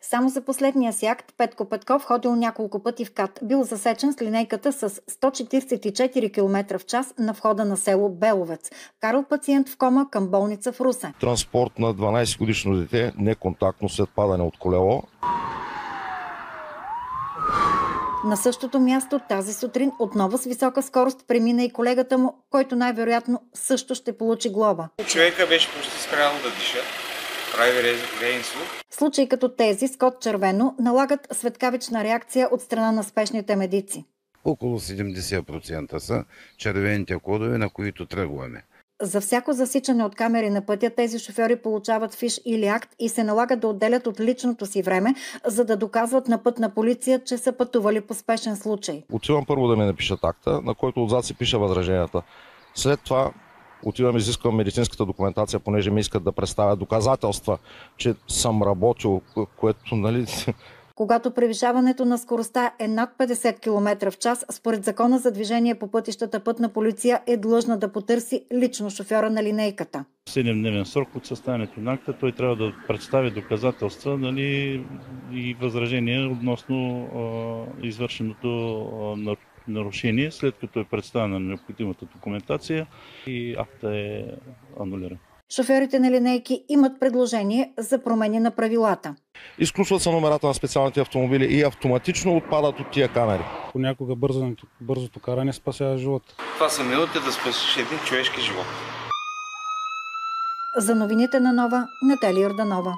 Само за последния си акт Петко Петков ходил няколко пъти в КАТ. Бил засечен с линейката с 144 км в час на входа на село Беловец. Карал пациент в кома към болница в Русе. Транспорт на 12-годишно дете, неконтактно след падане от колело. На същото място тази сутрин отново с висока скорост премина и колегата му, който най-вероятно също ще получи глоба. Човека беше почти спрял да диша. Прави резен слух. Случаи като тези с код червено налагат светкавична реакция от страна на спешните медици. Около 70% са червените кодове, на които тръгваме. За всяко засичане от камери на пътя тези шофьори получават фиш или акт и се налага да отделят от личното си време, за да доказват на пътна полиция, че са пътували по спешен случай. Отивам първо да ми напишат акта, на който отзад си пиша възраженията. След това отивам, изисквам медицинската документация, понеже ми искат да представя доказателства, че съм работил, което, нали... Когато превишаването на скоростта е над 50 км в час, според закона за движение по пътищата пътна полиция е длъжна да потърси лично шофьора на линейката. В 7-дневен срок от съставянето на акта той трябва да представи доказателства, нали, и възражения относно извършеното нарушение, след като е представена необходимата документация и акта е анулиран. Шофьорите на линейки имат предложение за промени на правилата. Изключват се номерата на специалните автомобили и автоматично отпадат от тия камери. Понякога бързото каране спасява живот. Това са минути да спасиш един човешки живот. За новините на Нова, Наталия Йорданова.